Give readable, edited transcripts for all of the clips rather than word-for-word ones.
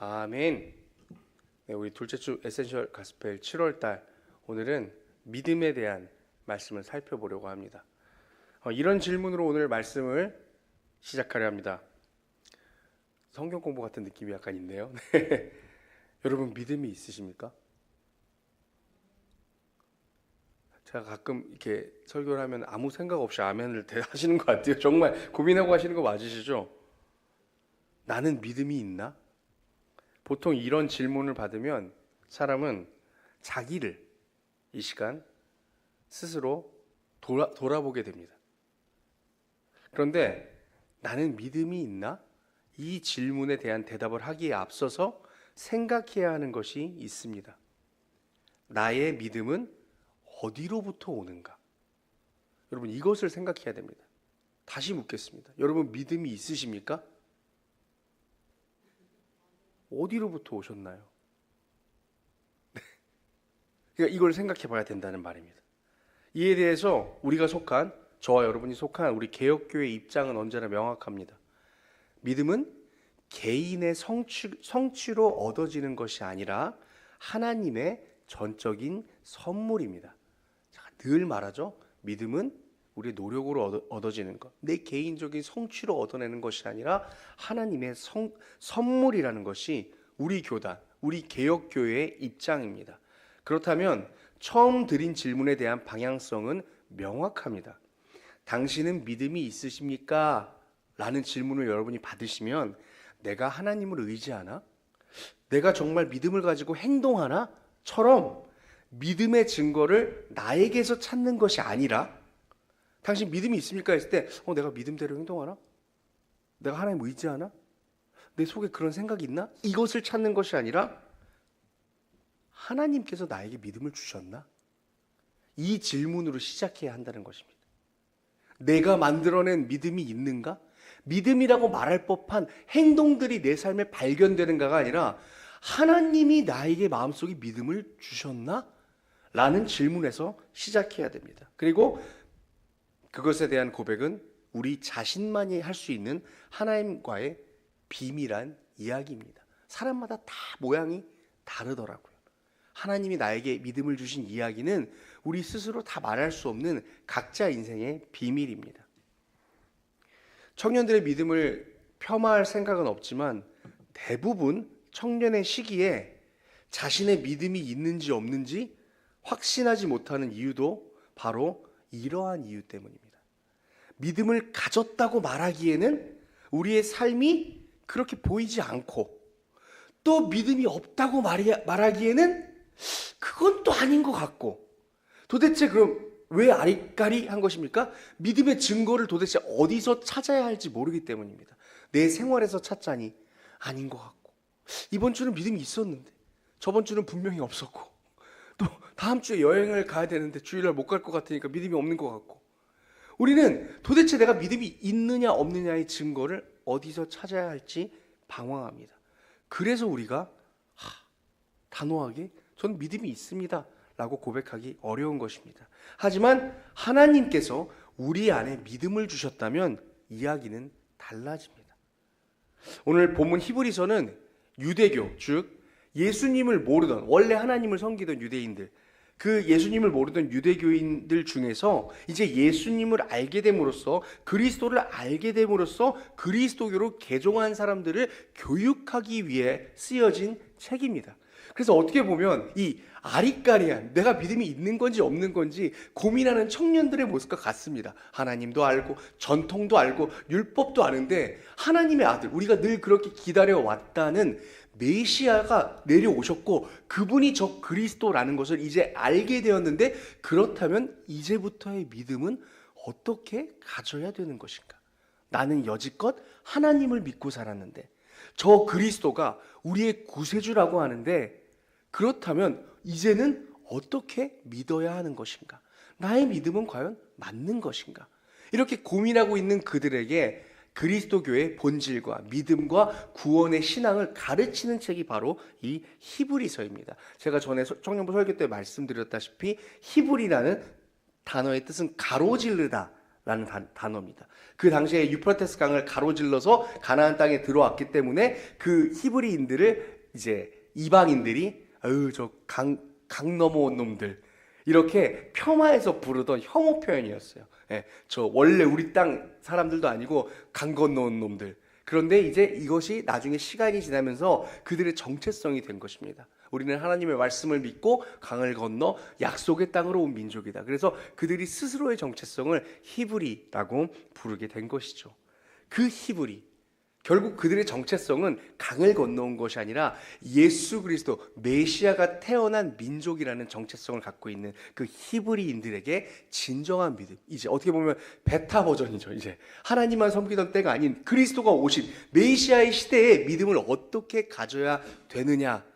아멘. 네, 우리 둘째 주 에센셜 가스펠 7월달 오늘은 믿음에 대한 말씀을 살펴보려고 합니다. 이런 질문으로 오늘 말씀을 시작하려 합니다. 성경 공부 같은 느낌이 약간 있네요. 여러분 믿음이 있으십니까? 제가 가끔 이렇게 설교를 하면 아무 생각 없이 아멘을 하시는 것 같아요. 정말 고민하고 하시는 거 맞으시죠? 나는 믿음이 있나? 보통 이런 질문을 받으면 사람은 자기를 이 시간 스스로 돌아보게 됩니다. 그런데 나는 믿음이 있나? 이 질문에 대한 대답을 하기에 앞서서 생각해야 하는 것이 있습니다. 나의 믿음은 어디로부터 오는가? 여러분 이것을 생각해야 됩니다. 다시 묻겠습니다. 여러분 믿음이 있으십니까? 어디로부터 오셨나요? 그러니까 이걸 생각해 봐야 된다는 말입니다. 이에 대해서 저와 여러분이 속한 우리 개혁교회의 입장은 언제나 명확합니다. 믿음은 개인의 성취로 얻어지는 것이 아니라 하나님의 전적인 선물입니다. 제가 늘 말하죠. 믿음은 우리의 노력으로 얻어지는 것, 내 개인적인 성취로 얻어내는 것이 아니라 하나님의 선물이라는 것이 우리 교단, 우리 개혁교회의 입장입니다. 그렇다면 처음 드린 질문에 대한 방향성은 명확합니다. 당신은 믿음이 있으십니까? 라는 질문을 여러분이 받으시면 내가 하나님을 의지하나? 내가 정말 믿음을 가지고 행동하나? 처럼 믿음의 증거를 나에게서 찾는 것이 아니라 당신 믿음이 있습니까? 했을 때 내가 믿음대로 행동하나? 내가 하나님 의지하나? 내 속에 그런 생각이 있나? 이것을 찾는 것이 아니라 하나님께서 나에게 믿음을 주셨나? 이 질문으로 시작해야 한다는 것입니다. 내가 만들어낸 믿음이 있는가? 믿음이라고 말할 법한 행동들이 내 삶에 발견되는가가 아니라 하나님이 나에게 마음속에 믿음을 주셨나? 라는 질문에서 시작해야 됩니다. 그리고 그것에 대한 고백은 우리 자신만이 할 수 있는 하나님과의 비밀한 이야기입니다. 사람마다 다 모양이 다르더라고요. 하나님이 나에게 믿음을 주신 이야기는 우리 스스로 다 말할 수 없는 각자 인생의 비밀입니다. 청년들의 믿음을 폄하할 생각은 없지만 대부분 청년의 시기에 자신의 믿음이 있는지 없는지 확신하지 못하는 이유도 바로 이러한 이유 때문입니다. 믿음을 가졌다고 말하기에는 우리의 삶이 그렇게 보이지 않고 또 믿음이 없다고 말하기에는 그건 또 아닌 것 같고 도대체 그럼 왜 아리까리한 것입니까? 믿음의 증거를 도대체 어디서 찾아야 할지 모르기 때문입니다. 내 생활에서 찾자니 아닌 것 같고 이번 주는 믿음이 있었는데 저번 주는 분명히 없었고 또 다음 주에 여행을 가야 되는데 주일날 못 갈 것 같으니까 믿음이 없는 것 같고 우리는 도대체 내가 믿음이 있느냐 없느냐의 증거를 어디서 찾아야 할지 방황합니다. 그래서 우리가 단호하게 전 믿음이 있습니다 라고 고백하기 어려운 것입니다. 하지만 하나님께서 우리 안에 믿음을 주셨다면 이야기는 달라집니다. 오늘 본문 히브리서는 유대교, 즉 예수님을 모르던 원래 하나님을 섬기던 유대인들, 그 예수님을 모르던 유대교인들 중에서 이제 예수님을 알게 됨으로써 그리스도를 알게 됨으로써 그리스도교로 개종한 사람들을 교육하기 위해 쓰여진 책입니다. 그래서 어떻게 보면 이 아리까리한 내가 믿음이 있는 건지 없는 건지 고민하는 청년들의 모습과 같습니다. 하나님도 알고 전통도 알고 율법도 아는데 하나님의 아들, 우리가 늘 그렇게 기다려왔다는 메시아가 내려오셨고 그분이 저 그리스도라는 것을 이제 알게 되었는데 그렇다면 이제부터의 믿음은 어떻게 가져야 되는 것인가? 나는 여지껏 하나님을 믿고 살았는데 저 그리스도가 우리의 구세주라고 하는데 그렇다면 이제는 어떻게 믿어야 하는 것인가? 나의 믿음은 과연 맞는 것인가? 이렇게 고민하고 있는 그들에게 그리스도교의 본질과 믿음과 구원의 신앙을 가르치는 책이 바로 이 히브리서입니다. 제가 전에 청년부 설교 때 말씀드렸다시피 히브리라는 단어의 뜻은 가로지르다 라는 단어입니다. 그 당시에 유프라테스 강을 가로질러서 가나안 땅에 들어왔기 때문에 그 히브리인들을 이제 이방인들이 저 강 넘어온 놈들 이렇게 폄하해서 부르던 혐오 표현이었어요. 예, 저 원래 우리 땅 사람들도 아니고 강 건너온 놈들. 그런데 이제 이것이 나중에 시간이 지나면서 그들의 정체성이 된 것입니다. 우리는 하나님의 말씀을 믿고 강을 건너 약속의 땅으로 온 민족이다. 그래서 그들이 스스로의 정체성을 히브리라고 부르게 된 것이죠. 그 히브리, 결국 그들의 정체성은 강을 건너온 것이 아니라 예수 그리스도 메시아가 태어난 민족이라는 정체성을 갖고 있는 그 히브리인들에게 진정한 믿음, 이제 어떻게 보면 베타 버전이죠. 이제 하나님만 섬기던 때가 아닌 그리스도가 오신 메시아의 시대에 믿음을 어떻게 가져야 되느냐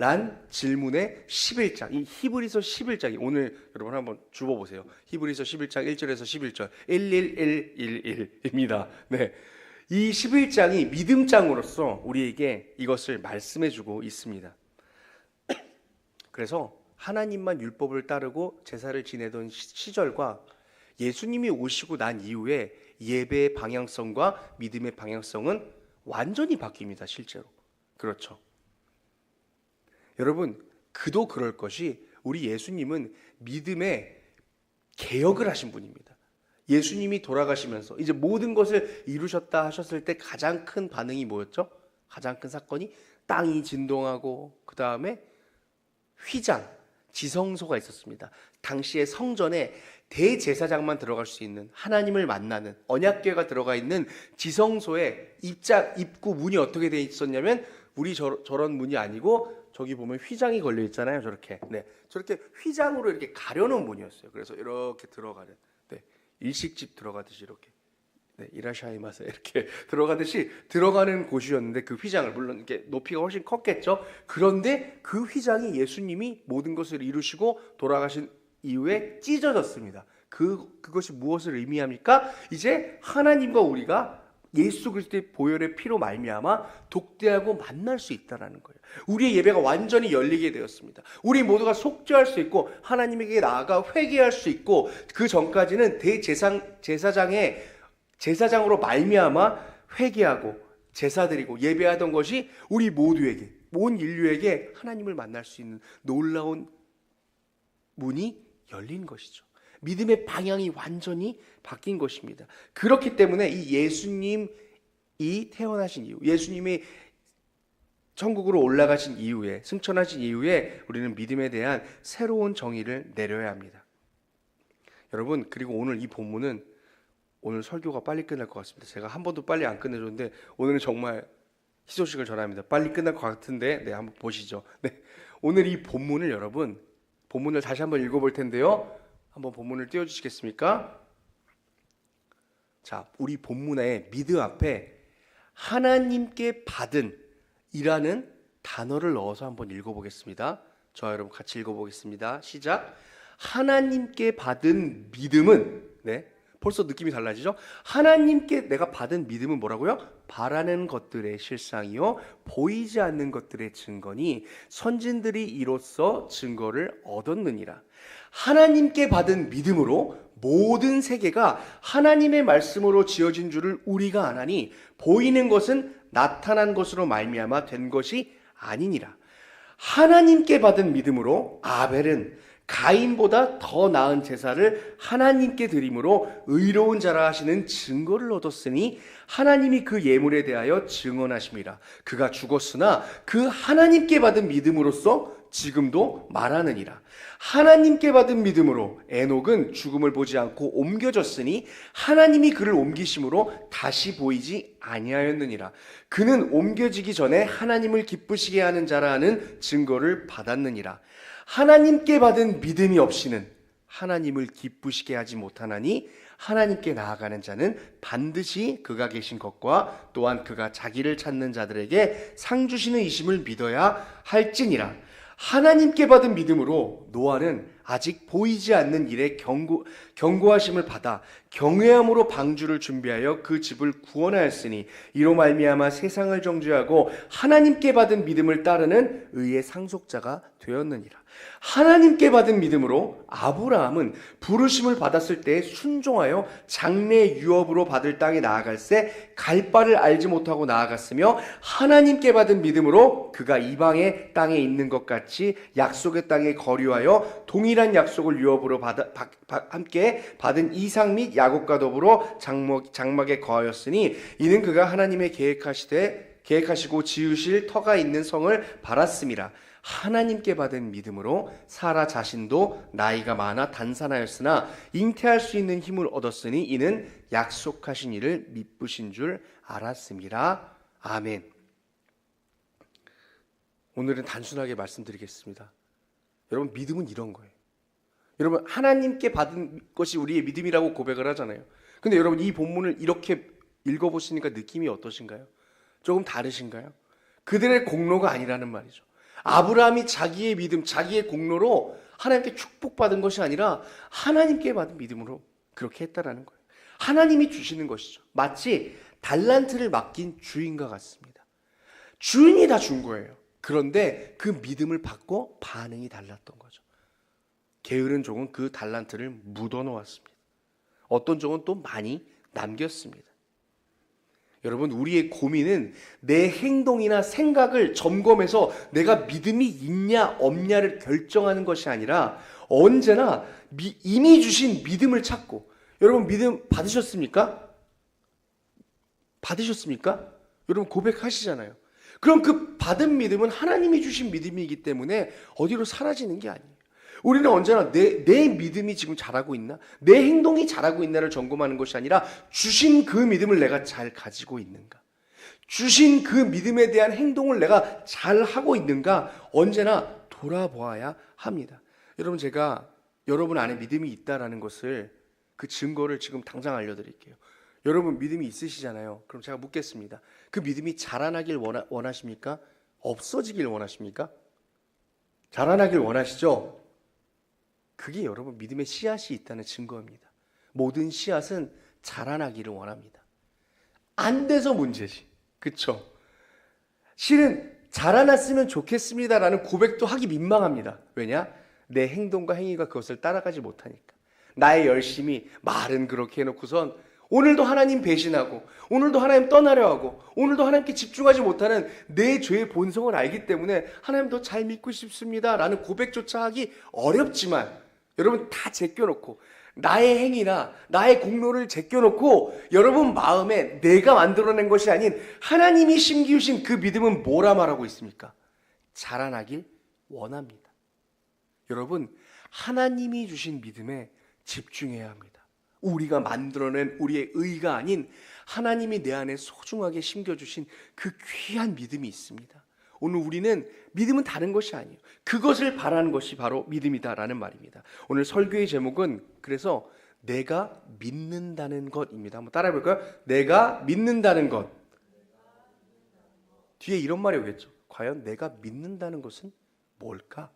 란 질문의 11장, 이 히브리서 11장이 오늘 여러분 한번 주워보세요. 히브리서 11장 1절에서 11절 11111입니다. 네. 이 11장이 믿음장으로서 우리에게 이것을 말씀해주고 있습니다. 그래서 하나님만 율법을 따르고 제사를 지내던 시절과 예수님이 오시고 난 이후에 예배의 방향성과 믿음의 방향성은 완전히 바뀝니다. 실제로. 그렇죠. 여러분, 그도 그럴 것이 우리 예수님은 믿음의 개혁을 하신 분입니다. 예수님이 돌아가시면서 이제 모든 것을 이루셨다 하셨을 때 가장 큰 반응이 뭐였죠? 가장 큰 사건이 땅이 진동하고 그 다음에 휘장, 지성소가 있었습니다. 당시에 성전에 대제사장만 들어갈 수 있는 하나님을 만나는 언약궤가 들어가 있는 지성소의 입구 문이 어떻게 돼 있었냐면 우리 저런 문이 아니고 저기 보면 휘장이 걸려 있잖아요. 저렇게. 네. 저렇게 휘장으로 이렇게 가려놓은 문이었어요. 그래서 이렇게 들어가는. 네. 일식집 들어가듯이 이렇게. 네. 이라샤이마세 이렇게 들어가듯이 들어가는 곳이었는데 그 휘장을 물론 이렇게 높이가 훨씬 컸겠죠. 그런데 그 휘장이 예수님이 모든 것을 이루시고 돌아가신 이후에 찢어졌습니다. 그것이 무엇을 의미합니까? 이제 하나님과 우리가 예수 그리스도의 보혈의 피로 말미암아 독대하고 만날 수 있다라는 거예요. 우리의 예배가 완전히 열리게 되었습니다. 우리 모두가 속죄할 수 있고 하나님에게 나아가 회개할 수 있고 그 전까지는 제사장으로 말미암아 회개하고 제사드리고 예배하던 것이 우리 모두에게 온 인류에게 하나님을 만날 수 있는 놀라운 문이 열린 것이죠. 믿음의 방향이 완전히 바뀐 것입니다. 그렇기 때문에 이 예수님이 태어나신 이후, 예수님이 천국으로 올라가신 이후에, 승천하신 이후에 우리는 믿음에 대한 새로운 정의를 내려야 합니다. 여러분, 그리고 오늘 이 본문은 오늘 설교가 빨리 끝날 것 같습니다. 제가 한 번도 빨리 안 끝내줬는데 오늘은 정말 희소식을 전합니다. 빨리 끝날 것 같은데 네, 한번 보시죠. 네, 오늘 이 본문을 여러분, 본문을 다시 한번 읽어볼 텐데요. 한번 본문을 띄워주시겠습니까? 자, 우리 본문의 믿음 앞에 하나님께 받은 이라는 단어를 넣어서 한번 읽어보겠습니다. 저와 여러분 같이 읽어보겠습니다. 시작. 하나님께 받은 믿음은, 네, 벌써 느낌이 달라지죠? 하나님께 내가 받은 믿음은 뭐라고요? 바라는 것들의 실상이요 보이지 않는 것들의 증거니 선진들이 이로써 증거를 얻었느니라. 하나님께 받은 믿음으로 모든 세계가 하나님의 말씀으로 지어진 줄을 우리가 아나니 보이는 것은 나타난 것으로 말미암아 된 것이 아니니라. 하나님께 받은 믿음으로 아벨은 가인보다 더 나은 제사를 하나님께 드림으로 의로운 자라 하시는 증거를 얻었으니 하나님이 그 예물에 대하여 증언하심이라. 그가 죽었으나 그 하나님께 받은 믿음으로써 지금도 말하느니라. 하나님께 받은 믿음으로 에녹은 죽음을 보지 않고 옮겨졌으니 하나님이 그를 옮기심으로 다시 보이지 아니하였느니라. 그는 옮겨지기 전에 하나님을 기쁘시게 하는 자라 하는 증거를 받았느니라. 하나님께 받은 믿음이 없이는 하나님을 기쁘시게 하지 못하나니 하나님께 나아가는 자는 반드시 그가 계신 것과 또한 그가 자기를 찾는 자들에게 상 주시는 이심을 믿어야 할지니라. 하나님께 받은 믿음으로 노아는 아직 보이지 않는 일에 경고하심을 받아 경외함으로 방주를 준비하여 그 집을 구원하였으니 이로 말미암아 세상을 정죄하고 하나님께 받은 믿음을 따르는 의의 상속자가 되었느니라. 하나님께 받은 믿음으로 아브라함은 부르심을 받았을 때 순종하여 장래 유업으로 받을 땅에 나아갈새 갈 바를 알지 못하고 나아갔으며, 하나님께 받은 믿음으로 그가 이방의 땅에 있는 것 같이 약속의 땅에 거류하여 동일한 약속을 유업으로 함께 받은 이삭 및 야곱과 더불어 장막에 거하였으니, 이는 그가 하나님의 계획하시고 지으실 터가 있는 성을 바랐음이라. 하나님께 받은 믿음으로 사라 자신도 나이가 많아 단산하였으나 잉태할 수 있는 힘을 얻었으니, 이는 약속하신 이를 미쁘신 줄 알았음이라. 아멘. 오늘은 단순하게 말씀드리겠습니다. 여러분, 믿음은 이런 거예요. 여러분, 하나님께 받은 것이 우리의 믿음이라고 고백을 하잖아요. 근데 여러분, 이 본문을 이렇게 읽어보시니까 느낌이 어떠신가요? 조금 다르신가요? 그들의 공로가 아니라는 말이죠. 아브라함이 자기의 믿음, 자기의 공로로 하나님께 축복받은 것이 아니라 하나님께 받은 믿음으로 그렇게 했다라는 거예요. 하나님이 주시는 것이죠. 마치 달란트를 맡긴 주인과 같습니다. 주인이 다 준 거예요. 그런데 그 믿음을 받고 반응이 달랐던 거죠. 게으른 종은 그 달란트를 묻어놓았습니다. 어떤 종은 또 많이 남겼습니다. 여러분, 우리의 고민은 내 행동이나 생각을 점검해서 내가 믿음이 있냐 없냐를 결정하는 것이 아니라, 언제나 이미 주신 믿음을 찾고, 여러분, 믿음 받으셨습니까? 받으셨습니까? 여러분, 고백하시잖아요. 그럼 그 받은 믿음은 하나님이 주신 믿음이기 때문에 어디로 사라지는 게 아니에요. 우리는 언제나 내 믿음이 지금 잘하고 있나? 내 행동이 잘하고 있나를 점검하는 것이 아니라, 주신 그 믿음을 내가 잘 가지고 있는가? 주신 그 믿음에 대한 행동을 내가 잘 하고 있는가? 언제나 돌아보아야 합니다. 여러분, 제가 여러분 안에 믿음이 있다라는 것을, 그 증거를 지금 당장 알려드릴게요. 여러분, 믿음이 있으시잖아요. 그럼 제가 묻겠습니다. 그 믿음이 자라나길 원하십니까? 없어지길 원하십니까? 자라나길 원하시죠? 그게 여러분 믿음의 씨앗이 있다는 증거입니다. 모든 씨앗은 자라나기를 원합니다. 안 돼서 문제지. 그쵸? 실은 자라났으면 좋겠습니다라는 고백도 하기 민망합니다. 왜냐? 내 행동과 행위가 그것을 따라가지 못하니까. 나의 열심이, 말은 그렇게 해놓고선 오늘도 하나님 배신하고, 오늘도 하나님 떠나려 하고, 오늘도 하나님께 집중하지 못하는 내 죄의 본성을 알기 때문에 하나님 더 잘 믿고 싶습니다 라는 고백조차 하기 어렵지만, 여러분, 다 제껴놓고 나의 행위나 나의 공로를 제껴놓고 여러분 마음에 내가 만들어낸 것이 아닌 하나님이 심기우신 그 믿음은 뭐라 말하고 있습니까? 자라나길 원합니다. 여러분, 하나님이 주신 믿음에 집중해야 합니다. 우리가 만들어낸 우리의 의가 아닌 하나님이 내 안에 소중하게 심겨주신 그 귀한 믿음이 있습니다. 오늘 우리는 믿음은 다른 것이 아니에요. 그것을 바라는 것이 바로 믿음이다라는 말입니다. 오늘 설교의 제목은 그래서 내가 믿는다는 것입니다. 한번 따라해 볼까요? 내가 믿는다는 것. 뒤에 이런 말이 오겠죠. 과연 내가 믿는다는 것은 뭘까?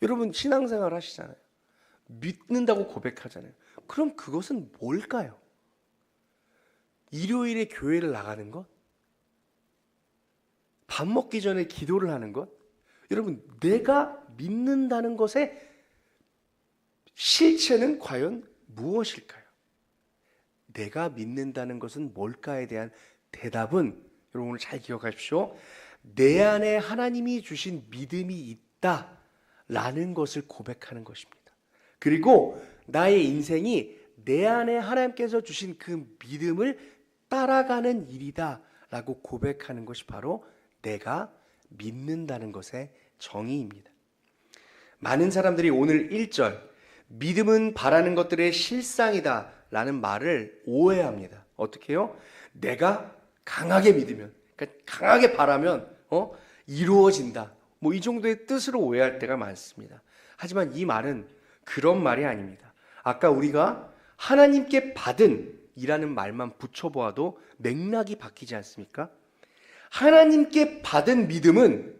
여러분, 신앙생활 하시잖아요. 믿는다고 고백하잖아요. 그럼 그것은 뭘까요? 일요일에 교회를 나가는 것? 밥 먹기 전에 기도를 하는 것? 여러분, 내가 믿는다는 것의 실체는 과연 무엇일까요? 내가 믿는다는 것은 뭘까에 대한 대답은, 여러분 오늘 잘 기억하십시오. 내 안에 하나님이 주신 믿음이 있다라는 것을 고백하는 것입니다. 그리고 나의 인생이 내 안에 하나님께서 주신 그 믿음을 따라가는 일이다라고 고백하는 것이 바로 내가 믿는다는 것의 정의입니다. 많은 사람들이 오늘 1절 믿음은 바라는 것들의 실상이다 라는 말을 오해합니다. 어떻게 해요? 내가 강하게 믿으면, 그러니까 강하게 바라면 이루어진다, 뭐 이 정도의 뜻으로 오해할 때가 많습니다. 하지만 이 말은 그런 말이 아닙니다. 아까 우리가 하나님께 받은 이라는 말만 붙여보아도 맥락이 바뀌지 않습니까? 하나님께 받은 믿음은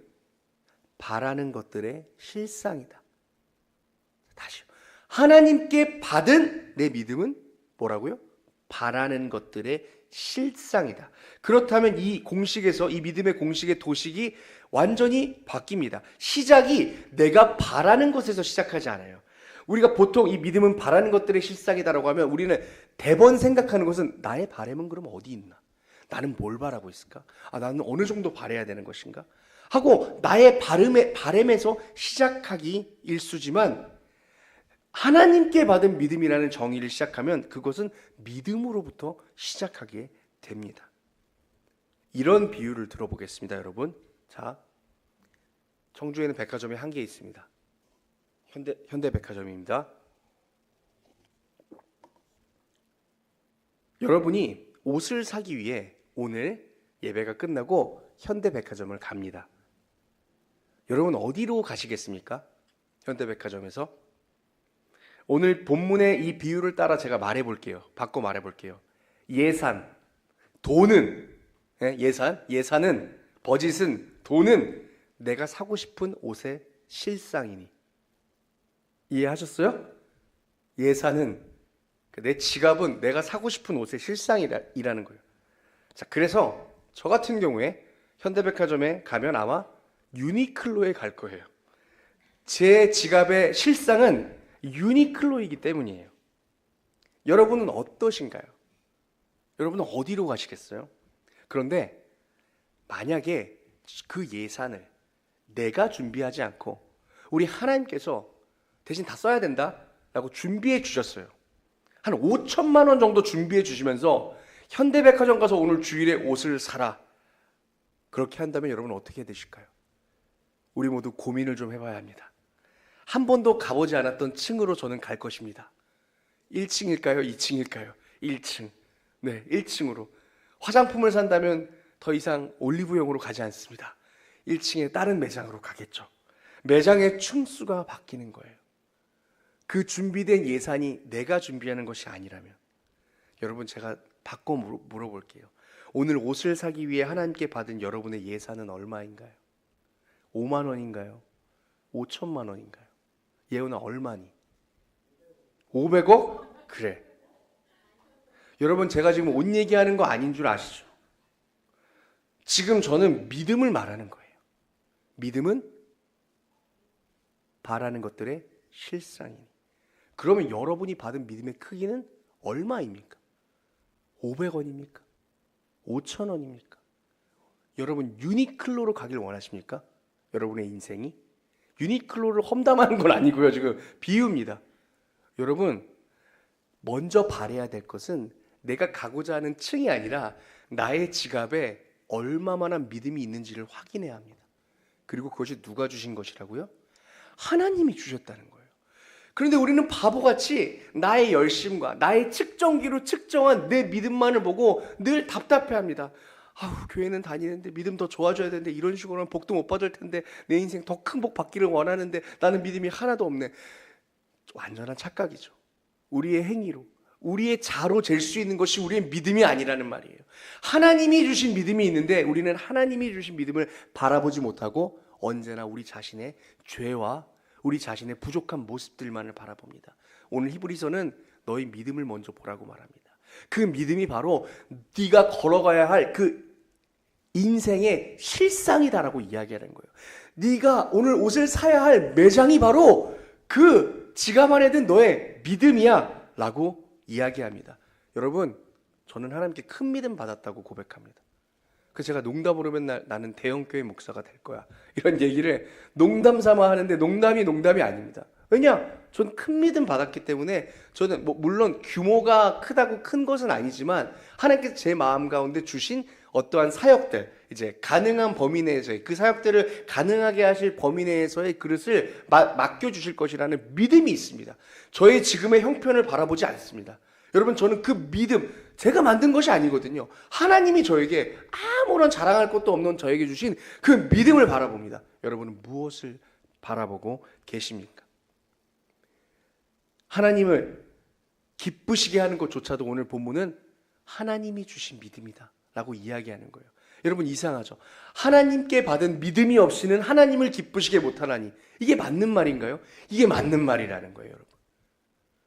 바라는 것들의 실상이다. 다시요. 하나님께 받은 내 믿음은 뭐라고요? 바라는 것들의 실상이다. 그렇다면 이 공식에서, 이 믿음의 공식의 도식이 완전히 바뀝니다. 시작이 내가 바라는 것에서 시작하지 않아요. 우리가 보통 이 믿음은 바라는 것들의 실상이다라고 하면 우리는 대번 생각하는 것은 나의 바람은 그럼 어디 있나? 나는 뭘 바라고 있을까? 나는 어느 정도 바라야 되는 것인가? 하고 나의 바람에서 시작하기 일쑤지만, 하나님께 받은 믿음이라는 정의를 시작하면 그것은 믿음으로부터 시작하게 됩니다. 이런 비유를 들어보겠습니다, 여러분. 자, 청주에는 백화점이 한 개 있습니다. 현대백화점입니다. 여러분이 옷을 사기 위해 오늘 예배가 끝나고 현대백화점을 갑니다. 여러분 어디로 가시겠습니까? 현대백화점에서? 오늘 본문의 이 비유를 따라 제가 말해볼게요. 바꿔 말해볼게요. 예산, 돈은, 예산은, 버짓은, 돈은 내가 사고 싶은 옷의 실상이니. 이해하셨어요? 예산은, 내 지갑은 내가 사고 싶은 옷의 실상이라는 거예요. 자, 그래서 저 같은 경우에 현대백화점에 가면 아마 유니클로에 갈 거예요. 제 지갑의 실상은 유니클로이기 때문이에요. 여러분은 어떠신가요? 여러분은 어디로 가시겠어요? 그런데 만약에 그 예산을 내가 준비하지 않고 우리 하나님께서 대신 다 써야 된다 라고 준비해 주셨어요. 한 5천만 원 정도 준비해 주시면서 현대백화점 가서 오늘 주일에 옷을 사라, 그렇게 한다면 여러분 어떻게 해야 되실까요? 우리 모두 고민을 좀 해봐야 합니다. 한 번도 가보지 않았던 층으로 저는 갈 것입니다. 1층일까요? 2층일까요? 1층. 네, 1층으로. 화장품을 산다면 더 이상 올리브영으로 가지 않습니다. 1층에 다른 매장으로 가겠죠. 매장의 층수가 바뀌는 거예요. 그 준비된 예산이 내가 준비하는 것이 아니라면, 여러분 제가 바꿔 물어볼게요. 오늘 옷을 사기 위해 하나님께 받은 여러분의 예산은 얼마인가요? 5만 원인가요? 5천만 원인가요? 예훈아 얼마니? 500억? 그래. 여러분 제가 지금 옷 얘기하는 거 아닌 줄 아시죠? 지금 저는 믿음을 말하는 거예요. 믿음은 바라는 것들의 실상이니. 그러면 여러분이 받은 믿음의 크기는 얼마입니까? 500원입니까? 5,000원입니까? 여러분 유니클로로 가길 원하십니까? 여러분의 인생이? 유니클로를 험담하는 건 아니고요. 지금 비유입니다. 여러분 먼저 바라야 될 것은 내가 가고자 하는 층이 아니라 나의 지갑에 얼마만한 믿음이 있는지를 확인해야 합니다. 그리고 그것이 누가 주신 것이라고요? 하나님이 주셨다는 거예요. 그런데 우리는 바보같이 나의 열심과 나의 측정기로 측정한 내 믿음만을 보고 늘 답답해합니다. 교회는 다니는데 믿음 더 좋아져야 되는데 이런 식으로는 복도 못 받을 텐데 내 인생 더 큰 복 받기를 원하는데 나는 믿음이 하나도 없네. 완전한 착각이죠. 우리의 행위로, 우리의 자로 잴 수 있는 것이 우리의 믿음이 아니라는 말이에요. 하나님이 주신 믿음이 있는데 우리는 하나님이 주신 믿음을 바라보지 못하고 언제나 우리 자신의 죄와 우리 자신의 부족한 모습들만을 바라봅니다. 오늘 히브리서는 너희 믿음을 먼저 보라고 말합니다. 그 믿음이 바로 네가 걸어가야 할 그 인생의 실상이다라고 이야기하는 거예요. 네가 오늘 옷을 사야 할 매장이 바로 그 지갑 안에 든 너의 믿음이야 라고 이야기합니다. 여러분 저는 하나님께 큰 믿음 받았다고 고백합니다. 그래서 제가 농담으로 맨날 나는 대형교회 목사가 될 거야 이런 얘기를 농담 삼아 하는데 농담이 아닙니다. 왜냐? 전 큰 믿음 받았기 때문에 저는 물론 규모가 크다고 큰 것은 아니지만 하나님께서 제 마음 가운데 주신 어떠한 사역들, 이제 가능한 범위 내에서의 그 사역들을 가능하게 하실 범위 내에서의 그릇을 맡겨주실 것이라는 믿음이 있습니다. 저의 지금의 형편을 바라보지 않습니다. 여러분 저는 그 믿음, 제가 만든 것이 아니거든요. 하나님이 저에게 아무런 자랑할 것도 없는 저에게 주신 그 믿음을 바라봅니다. 여러분은 무엇을 바라보고 계십니까? 하나님을 기쁘시게 하는 것조차도 오늘 본문은 하나님이 주신 믿음이다 라고 이야기하는 거예요. 여러분 이상하죠? 하나님께 받은 믿음이 없이는 하나님을 기쁘시게 못하나니, 이게 맞는 말인가요? 이게 맞는 말이라는 거예요. 여러분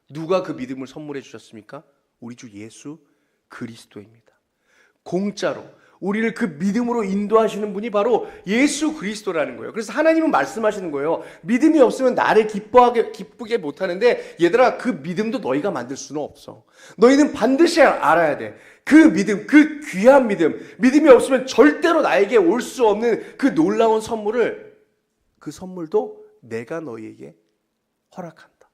누가 그 믿음을 선물해 주셨습니까? 우리 주 예수 그리스도입니다. 공짜로 우리를 그 믿음으로 인도하시는 분이 바로 예수 그리스도라는 거예요. 그래서 하나님은 말씀하시는 거예요. 믿음이 없으면 나를 기쁘게 못하는데 얘들아, 그 믿음도 너희가 만들 수는 없어. 너희는 반드시 알아야 돼. 그 믿음, 그 귀한 믿음이 없으면 절대로 나에게 올 수 없는 그 놀라운 선물을, 그 선물도 내가 너희에게 허락한다.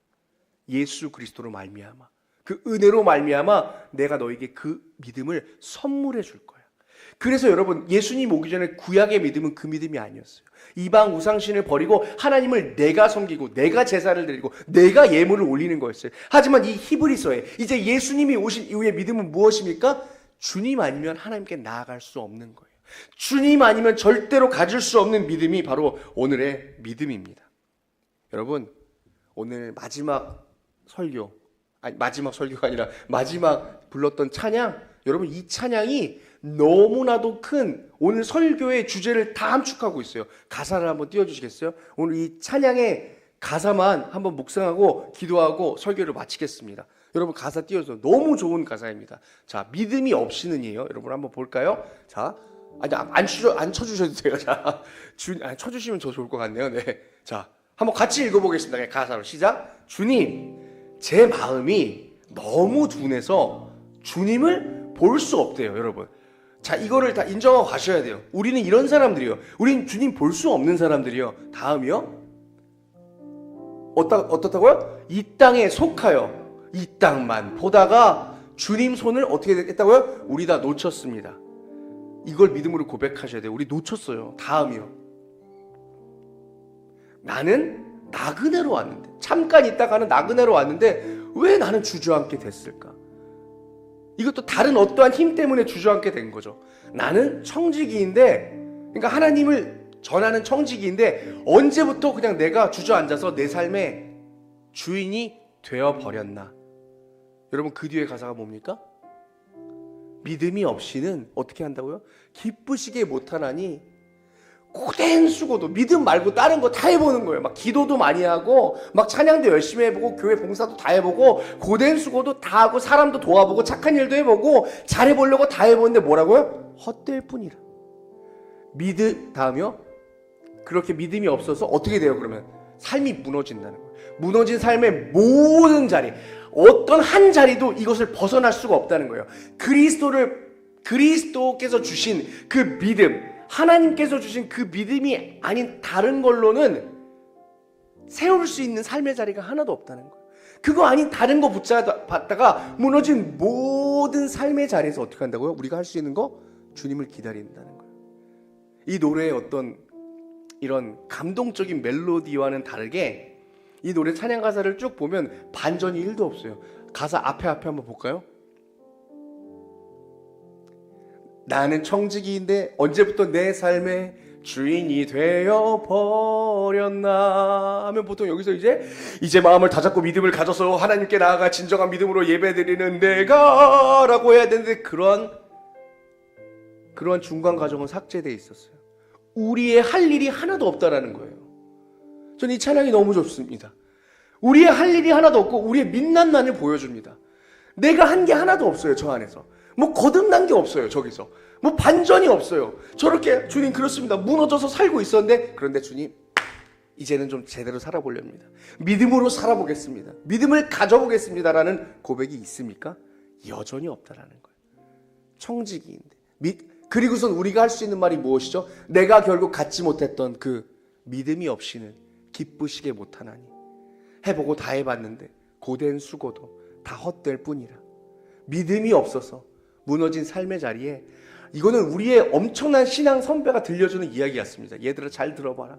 예수 그리스도로 말미암아, 그 은혜로 말미암아 내가 너에게 그 믿음을 선물해 줄 거야. 그래서 여러분, 예수님 오기 전에 구약의 믿음은 그 믿음이 아니었어요. 이방 우상신을 버리고 하나님을 내가 섬기고 내가 제사를 드리고 내가 예물을 올리는 거였어요. 하지만 이 히브리서에 이제 예수님이 오신 이후의 믿음은 무엇입니까? 주님 아니면 하나님께 나아갈 수 없는 거예요. 주님 아니면 절대로 가질 수 없는 믿음이 바로 오늘의 믿음입니다. 여러분, 오늘 마지막 설교가 아니라 마지막 불렀던 찬양, 여러분 이 찬양이 너무나도 큰 오늘 설교의 주제를 다 함축하고 있어요. 가사를 한번 띄워주시겠어요? 오늘 이 찬양의 가사만 한번 묵상하고 기도하고 설교를 마치겠습니다. 여러분 가사 띄워주세요. 너무 좋은 가사입니다. 자, 믿음이 없이는이에요. 여러분 한번 볼까요? 자, 아니 안 쳐주셔도 돼요. 자, 쳐주시면 더 좋을 것 같네요. 네, 자, 한번 같이 읽어보겠습니다. 가사로 시작. 주님, 제 마음이 너무 둔해서 주님을 볼 수 없대요, 여러분. 자, 이거를 다 인정하고 가셔야 돼요. 우리는 이런 사람들이요. 우린 주님 볼 수 없는 사람들이요. 다음이요. 어떻다고요? 이 땅에 속하여 이 땅만 보다가 주님 손을 어떻게 했다고요? 우리 다 놓쳤습니다. 이걸 믿음으로 고백하셔야 돼요. 우리 놓쳤어요. 다음이요. 나는 나그네로 왔는데, 잠깐 있다가는 나그네로 왔는데 왜 나는 주저앉게 됐을까? 이것도 다른 어떠한 힘 때문에 주저앉게 된 거죠. 나는 청지기인데, 그러니까 하나님을 전하는 청지기인데 언제부터 그냥 내가 주저앉아서 내 삶의 주인이 되어버렸나? 여러분, 그 뒤에 가사가 뭡니까? 믿음이 없이는 어떻게 한다고요? 기쁘시게 못하나니 고된 수고도, 믿음 말고 다른 거 다 해보는 거예요. 막 기도도 많이 하고 막 찬양도 열심히 해보고 교회 봉사도 다 해보고 고된 수고도 다 하고 사람도 도와보고 착한 일도 해보고 잘해보려고 다 해보는데 뭐라고요? 헛될 뿐이라. 다음이요. 그렇게 믿음이 없어서 어떻게 돼요? 그러면 삶이 무너진다는 거예요. 무너진 삶의 모든 자리, 어떤 한 자리도 이것을 벗어날 수가 없다는 거예요. 그리스도께서 주신 그 믿음, 하나님께서 주신 그 믿음이 아닌 다른 걸로는 세울 수 있는 삶의 자리가 하나도 없다는 거예요. 그거 아닌 다른 거 붙잡다가 무너진 모든 삶의 자리에서 어떻게 한다고요? 우리가 할 수 있는 거? 주님을 기다린다는 거예요. 이 노래의 어떤 이런 감동적인 멜로디와는 다르게 이 노래 찬양 가사를 쭉 보면 반전이 1도 없어요. 가사 앞에 한번 볼까요? 나는 청지기인데 언제부터 내 삶의 주인이 되어 버렸나 하면 보통 여기서 이제 마음을 다잡고 믿음을 가져서 하나님께 나아가 진정한 믿음으로 예배드리는 내가 라고 해야 되는데 그런 중간 과정은 삭제되어 있었어요. 우리의 할 일이 하나도 없다라는 거예요. 저는 이 찬양이 너무 좋습니다. 우리의 할 일이 하나도 없고 우리의 민낯만을 보여줍니다. 내가 한 게 하나도 없어요. 저 안에서 뭐 거듭난 게 없어요. 저기서 뭐 반전이 없어요. 저렇게 주님 그렇습니다. 무너져서 살고 있었는데, 그런데 주님 이제는 좀 제대로 살아보렵니다. 믿음으로 살아보겠습니다. 믿음을 가져보겠습니다라는 고백이 있습니까? 여전히 없다라는 거예요. 청지기인데. 그리고선 우리가 할 수 있는 말이 무엇이죠? 내가 결국 갖지 못했던 그 믿음이 없이는 기쁘시게 못하나니. 해보고 다 해봤는데 고된 수고도 다 헛될 뿐이라. 믿음이 없어서 무너진 삶의 자리에, 이거는 우리의 엄청난 신앙 선배가 들려주는 이야기 같습니다. 얘들아 잘 들어봐라.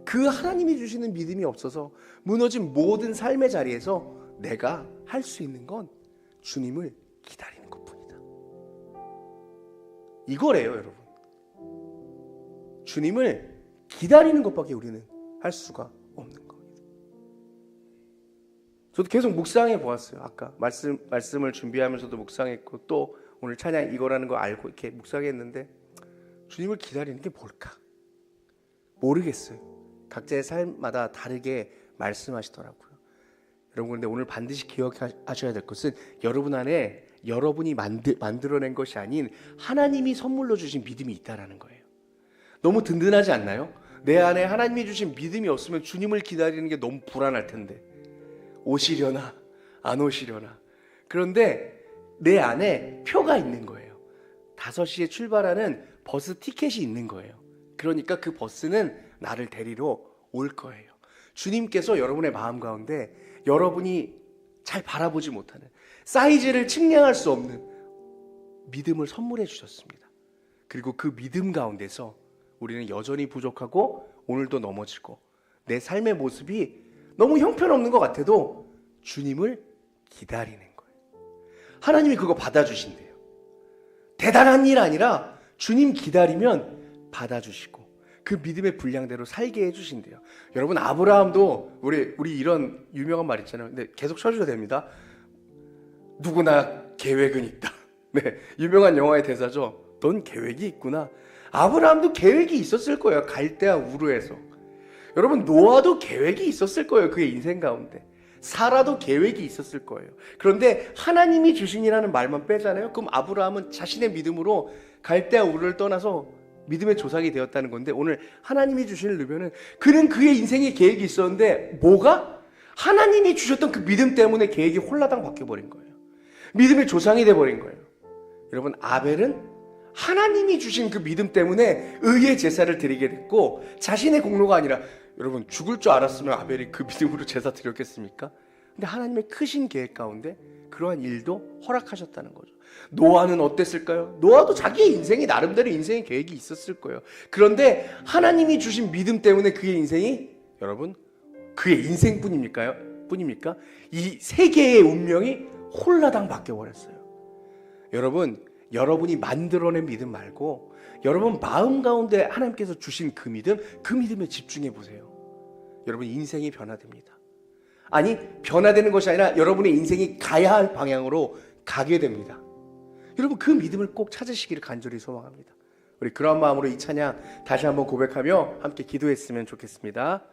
그 하나님이 주시는 믿음이 없어서 무너진 모든 삶의 자리에서 내가 할 수 있는 건 주님을 기다리는 것뿐이다. 이거래요, 여러분. 주님을 기다리는 것밖에 우리는 할 수가 없는 겁니다. 저도 계속 묵상해 보았어요. 아까 말씀을 준비하면서도 묵상했고, 또 오늘 찬양 이거라는 거 알고 이렇게 묵상했는데, 주님을 기다리는 게 뭘까? 모르겠어요. 각자의 삶마다 다르게 말씀하시더라고요. 여러분, 그런데 오늘 반드시 기억하셔야 될 것은 여러분 안에 여러분이 만들어낸 것이 아닌 하나님이 선물로 주신 믿음이 있다라는 거예요. 너무 든든하지 않나요? 내 안에 하나님이 주신 믿음이 없으면 주님을 기다리는 게 너무 불안할 텐데, 오시려나 안 오시려나. 그런데 내 안에 표가 있는 거예요. 5시에 출발하는 버스 티켓이 있는 거예요. 그러니까 그 버스는 나를 데리러 올 거예요. 주님께서 여러분의 마음 가운데 여러분이 잘 바라보지 못하는, 사이즈를 측량할 수 없는 믿음을 선물해 주셨습니다. 그리고 그 믿음 가운데서 우리는 여전히 부족하고 오늘도 넘어지고 내 삶의 모습이 너무 형편없는 것 같아도 주님을 기다리는 거예요. 하나님이 그거 받아주신대요. 대단한 일 아니라 주님 기다리면 받아주시고 그 믿음의 분량대로 살게 해주신대요. 여러분, 아브라함도 우리 이런 유명한 말 있잖아요. 근데 계속 쳐주셔도 됩니다. 누구나 계획은 있다. 네, 유명한 영화의 대사죠. 넌 계획이 있구나. 아브라함도 계획이 있었을 거예요. 갈대아 우르에서. 여러분, 노아도 계획이 있었을 거예요. 그의 인생 가운데. 사라도 계획이 있었을 거예요. 그런데 하나님이 주신이라는 말만 빼잖아요. 그럼 아브라함은 자신의 믿음으로 갈대아 우르를 떠나서 믿음의 조상이 되었다는 건데, 오늘 하나님이 주신을 넣으면은 그는 그의 인생에 계획이 있었는데 뭐가? 하나님이 주셨던 그 믿음 때문에 계획이 홀라당 바뀌어버린 거예요. 믿음의 조상이 돼버린 거예요. 여러분, 아벨은 하나님이 주신 그 믿음 때문에 의의 제사를 드리게 됐고, 자신의 공로가 아니라, 여러분, 죽을 줄 알았으면 아벨이 그 믿음으로 제사 드렸겠습니까? 근데 하나님의 크신 계획 가운데 그러한 일도 허락하셨다는 거죠. 노아는 어땠을까요? 노아도 자기의 인생이 나름대로 인생의 계획이 있었을 거예요. 그런데 하나님이 주신 믿음 때문에 그의 인생이, 여러분, 그의 인생뿐입니까? 이 세계의 운명이 홀라당 바뀌어버렸어요. 여러분, 여러분이 만들어낸 믿음 말고 여러분 마음 가운데 하나님께서 주신 그 믿음에 집중해 보세요. 여러분, 인생이 변화됩니다. 아니, 변화되는 것이 아니라 여러분의 인생이 가야 할 방향으로 가게 됩니다. 여러분, 그 믿음을 꼭 찾으시기를 간절히 소망합니다. 우리 그런 마음으로 이 찬양 다시 한번 고백하며 함께 기도했으면 좋겠습니다.